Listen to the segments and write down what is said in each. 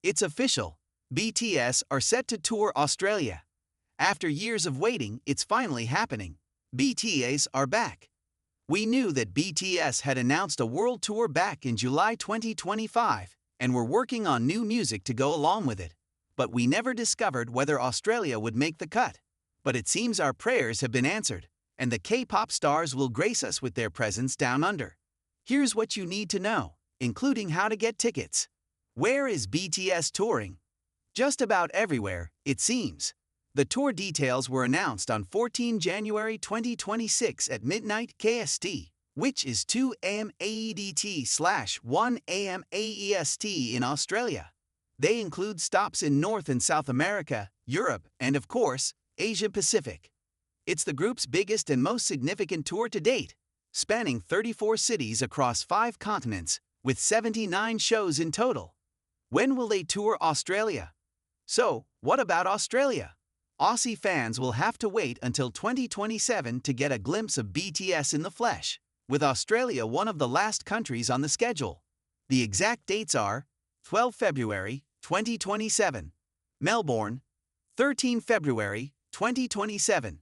It's official. BTS are set to tour Australia. After years of waiting, it's finally happening. BTS are back. We knew that BTS had announced a world tour back in July 2025 and were working on new music to go along with it. But we never discovered whether Australia would make the cut. But it seems our prayers have been answered, and the K-pop stars will grace us with their presence down under. Here's what you need to know, including how to get tickets. Where is BTS touring? Just about everywhere, it seems. The tour details were announced on 14 January 2026 at midnight KST, which is 2 a.m. AEDT/1 a.m. AEST in Australia. They include stops in North and South America, Europe, and of course, Asia Pacific. It's the group's biggest and most significant tour to date, spanning 34 cities across 5 continents, with 79 shows in total. When will they tour Australia? So, what about Australia? Aussie fans will have to wait until 2027 to get a glimpse of BTS in the flesh, with Australia one of the last countries on the schedule. The exact dates are 12 February 2027, Melbourne, 13 February 2027,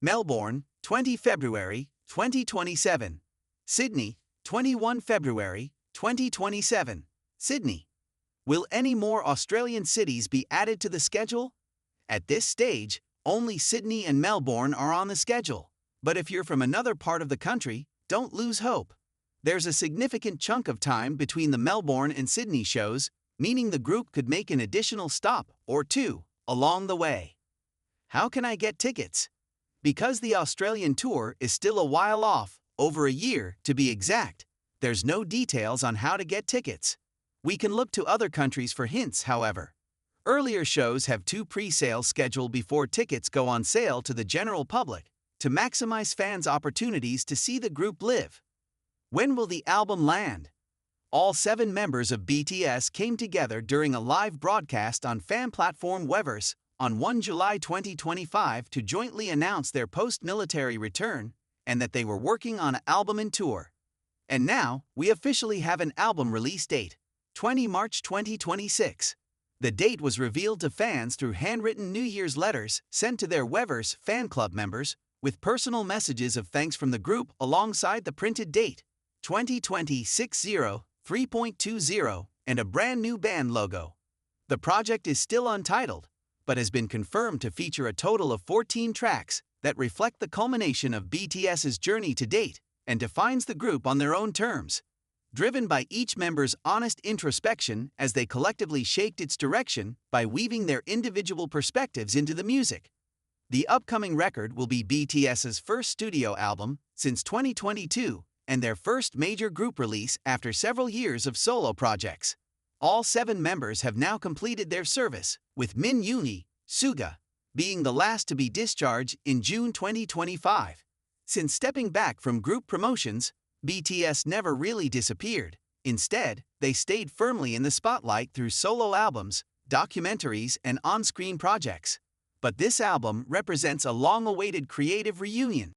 Melbourne, 20 February 2027, Sydney, 21 February 2027, Sydney. Will any more Australian cities be added to the schedule? At this stage, only Sydney and Melbourne are on the schedule. But if you're from another part of the country, don't lose hope. There's a significant chunk of time between the Melbourne and Sydney shows, meaning the group could make an additional stop or two along the way. How can I get tickets? Because the Australian tour is still a while off, over a year to be exact, there's no details on how to get tickets. We can look to other countries for hints, however. Earlier shows have 2 pre-sales scheduled before tickets go on sale to the general public, to maximize fans' opportunities to see the group live. When will the album land? All 7 members of BTS came together during a live broadcast on fan platform Weverse on 1 July 2025 to jointly announce their post-military return and that they were working on an album and tour. And now, we officially have an album release date, 20 March 2026. The date was revealed to fans through handwritten New Year's letters sent to their Weverse fan club members, with personal messages of thanks from the group alongside the printed date, 2020-60-3.20, and a brand new band logo. The project is still untitled, but has been confirmed to feature a total of 14 tracks that reflect the culmination of BTS's journey to date and defines the group on their own terms, driven by each member's honest introspection as they collectively shaped its direction by weaving their individual perspectives into the music. The upcoming record will be BTS's first studio album since 2022 and their first major group release after several years of solo projects. All 7 members have now completed their service, with Min Yoongi, Suga, being the last to be discharged in June 2025. Since stepping back from group promotions, BTS never really disappeared. Instead, they stayed firmly in the spotlight through solo albums, documentaries, and on-screen projects. But this album represents a long-awaited creative reunion.